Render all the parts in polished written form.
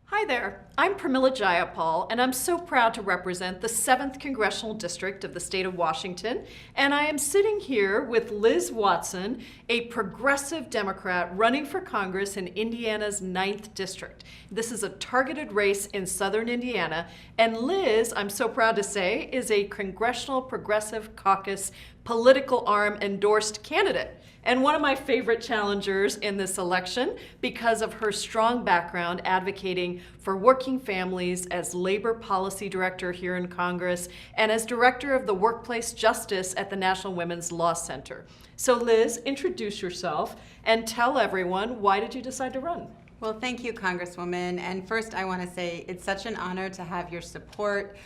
Hi there, I'm Pramila Jayapal, and I'm so proud to represent the 7th Congressional District of the state of Washington, and I am sitting here with Liz Watson, a progressive Democrat running for Congress in Indiana's 9th District. This is a targeted race in southern Indiana, and Liz, I'm so proud to say, is a Congressional Progressive Caucus political arm endorsed candidate, and one of my favorite challengers in this election because of her strong background advocating for working families as labor policy director here in Congress and as director of the workplace justice at the National Women's Law Center. So Liz, introduce yourself and tell everyone, why did you decide to run? Well, thank you, Congresswoman. And first, I want to say it's such an honor to have your support.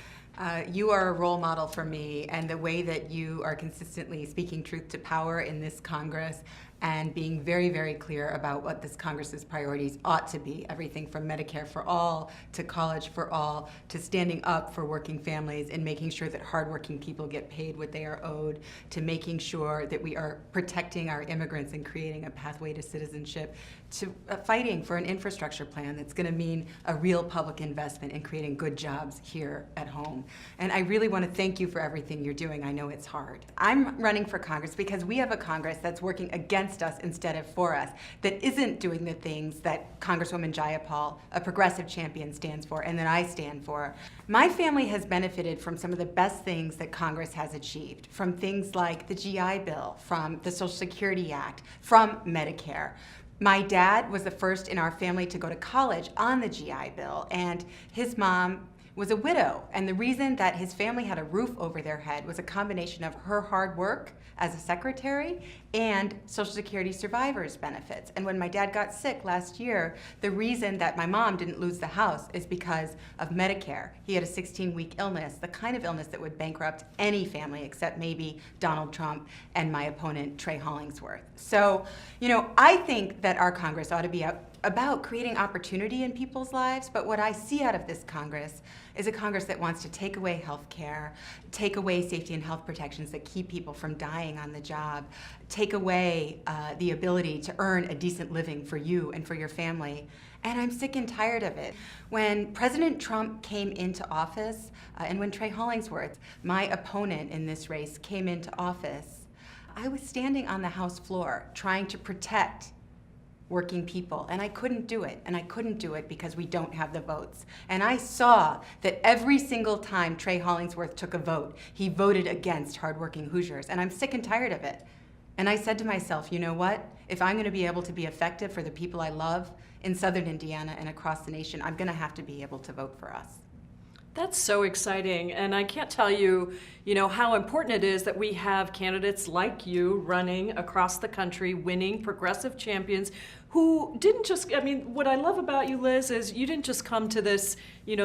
You are a role model for me, and the way that you are consistently speaking truth to power in this Congress and being very, very clear about what this Congress's priorities ought to be, everything from Medicare for all to college for all to standing up for working families and making sure that hardworking people get paid what they are owed, to making sure that we are protecting our immigrants and creating a pathway to citizenship, to fighting for an infrastructure plan that's going to mean a real public investment in creating good jobs here at home. And I really want to thank you for everything you're doing. I know it's hard. I'm running for Congress because we have a Congress that's working against us instead of for us, that isn't doing the things that Congresswoman Jayapal, a progressive champion, stands for and that I stand for. My family has benefited from some of the best things that Congress has achieved, from things like the GI Bill, from the Social Security Act, from Medicare. My dad was the first in our family to go to college on the GI Bill, and his mom was a widow. And the reason that his family had a roof over their head was a combination of her hard work as a secretary and Social Security survivors benefits. And when my dad got sick last year, the reason that my mom didn't lose the house is because of Medicare. He had a 16-week illness, the kind of illness that would bankrupt any family except maybe Donald Trump and my opponent, Trey Hollingsworth. So, I think that our Congress ought to be about creating opportunity in people's lives, but what I see out of this Congress is a Congress that wants to take away health care, take away safety and health protections that keep people from dying on the job, take away the ability to earn a decent living for you and for your family. And I'm sick and tired of it. When President Trump came into office, and when Trey Hollingsworth, my opponent in this race, came into office, I was standing on the House floor trying to protect working people, and I couldn't do it, and I couldn't do it because we don't have the votes. And I saw that every single time Trey Hollingsworth took a vote, he voted against hardworking Hoosiers, and I'm sick and tired of it. And I said to myself, you know what? If I'm gonna be able to be effective for the people I love in Southern Indiana and across the nation, I'm gonna have to be able to vote for us. That's so exciting, and I can't tell you, how important it is that we have candidates like you running across the country, winning progressive champions who didn't just, what I love about you, Liz, is you didn't just come to this,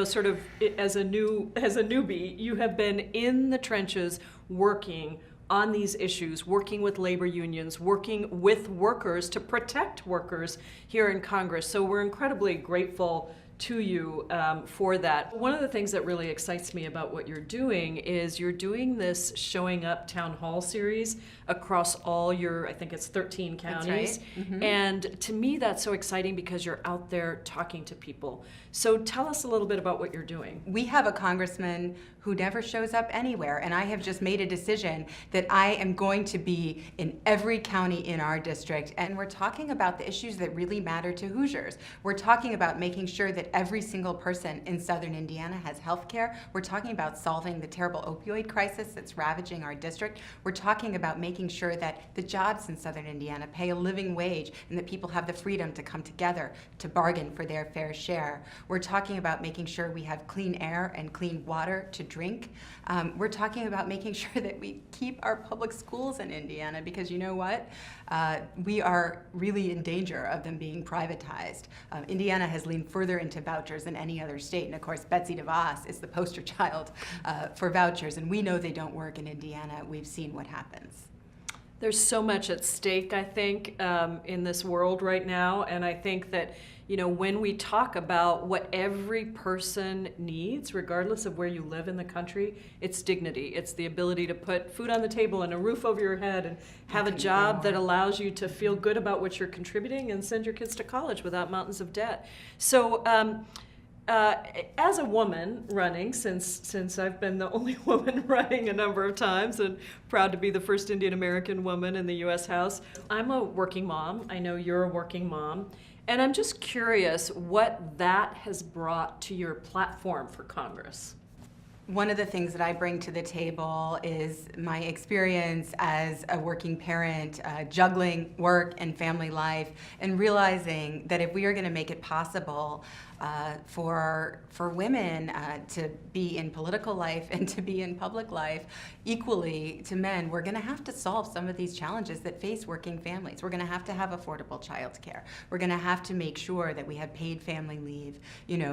sort of as a newbie. You have been in the trenches working on these issues, working with labor unions, working with workers to protect workers here in Congress. So we're incredibly grateful to you for that. One of the things that really excites me about what you're doing is you're doing this Showing Up Town Hall series across all your, I think it's 13 counties. That's right. Mm-hmm. And to me, that's so exciting because you're out there talking to people. So tell us a little bit about what you're doing. We have a congressman who never shows up anywhere, and I have just made a decision that I am going to be in every county in our district, and we're talking about the issues that really matter to Hoosiers. We're talking about making sure that every single person in Southern Indiana has health care. We're talking about solving the terrible opioid crisis that's ravaging our district. We're talking about making sure that the jobs in Southern Indiana pay a living wage and that people have the freedom to come together to bargain for their fair share. We're talking about making sure we have clean air and clean water to drink. We're talking about making sure that we keep our public schools in Indiana, because you know what? We are really in danger of them being privatized. Indiana has leaned further into vouchers than any other state, and of course Betsy DeVos is the poster child for vouchers, and we know they don't work in Indiana. We've seen what happens. There's so much at stake, I think, in this world right now, and I think that when we talk about what every person needs, regardless of where you live in the country, it's dignity. It's the ability to put food on the table and a roof over your head and have a job that allows you to feel good about what you're contributing and send your kids to college without mountains of debt. So As a woman running, since I've been the only woman running a number of times and proud to be the first Indian American woman in the U.S. House, I'm a working mom. I know you're a working mom. And I'm just curious what that has brought to your platform for Congress. One of the things that I bring to the table is my experience as a working parent, juggling work and family life, and realizing that if we are going to make it possible for women to be in political life and to be in public life equally to men, we're going to have to solve some of these challenges that face working families. We're going to have affordable childcare. We're going to have to make sure that we have paid family leave,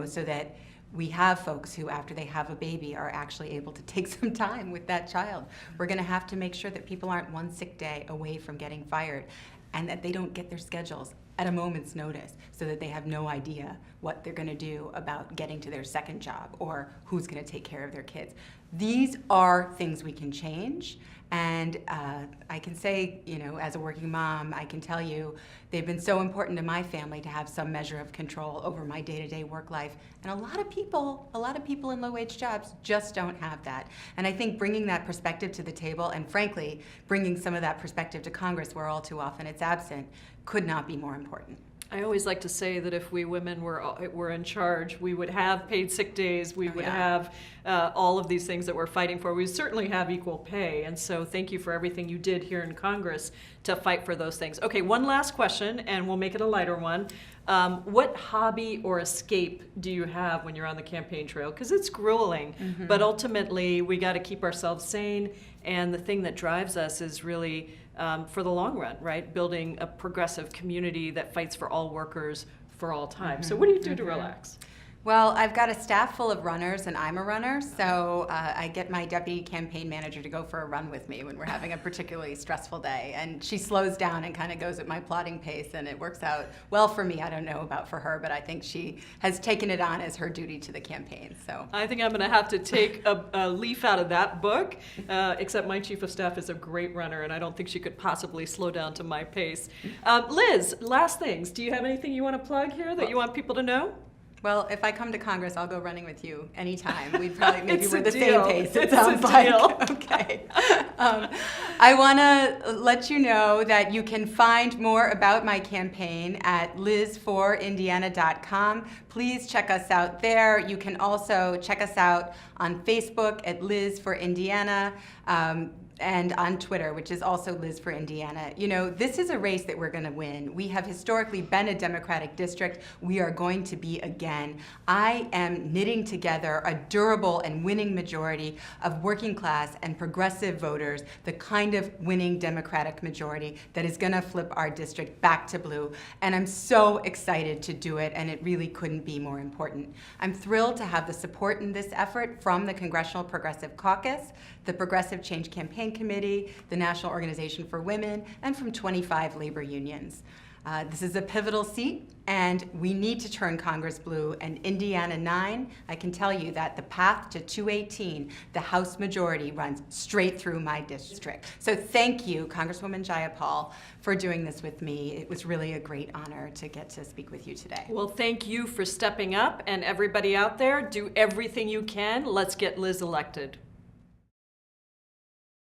so that we have folks who, after they have a baby, are actually able to take some time with that child. We're going to have to make sure that people aren't one sick day away from getting fired, and that they don't get their schedules at a moment's notice so that they have no idea what they're going to do about getting to their second job or who's going to take care of their kids. These are things we can change. And I can say, as a working mom, I can tell you they've been so important to my family to have some measure of control over my day-to-day work life. And a lot of people in low-wage jobs just don't have that. And I think bringing that perspective to the table, and frankly, bringing some of that perspective to Congress, where all too often it's absent, could not be more important. I always like to say that if we women were in charge, we would have paid sick days, we would have all of these things that we're fighting for. We certainly have equal pay, and so thank you for everything you did here in Congress to fight for those things. Okay, one last question, and we'll make it a lighter one. What hobby or escape do you have when you're on the campaign trail? Because it's grueling, but ultimately we got to keep ourselves sane, and the thing that drives us is really for the long run, right? Building a progressive community that fights for all workers for all time. So what do you do to relax? Well, I've got a staff full of runners, and I'm a runner, so I get my deputy campaign manager to go for a run with me when we're having a particularly stressful day, and she slows down and kind of goes at my plodding pace, and it works out well for me. I don't know about for her, but I think she has taken it on as her duty to the campaign. So I think I'm going to have to take a leaf out of that book, except my chief of staff is a great runner, and I don't think she could possibly slow down to my pace. Liz, last things. Do you have anything you want to plug here that you want people to know? Well, if I come to Congress, I'll go running with you anytime. We'd probably maybe we're the deal. same pace. It It's sounds a like. deal. Okay. I want to let you know that you can find more about my campaign at lizforindiana.com. Please check us out there. You can also check us out on Facebook at Liz for Indiana. And on Twitter, which is also Liz for Indiana. This is a race that we're going to win. We have historically been a Democratic district. We are going to be again. I am knitting together a durable and winning majority of working class and progressive voters, the kind of winning Democratic majority that is going to flip our district back to blue. And I'm so excited to do it, and it really couldn't be more important. I'm thrilled to have the support in this effort from the Congressional Progressive Caucus, the Progressive Change Campaign Committee, the National Organization for Women, and from 25 labor unions. This is a pivotal seat, and we need to turn Congress blue. And Indiana 9, I can tell you that the path to 218, the House majority, runs straight through my district. So thank you, Congresswoman Jayapal, for doing this with me. It was really a great honor to get to speak with you today. Well, thank you for stepping up, and everybody out there, do everything you can. Let's get Liz elected.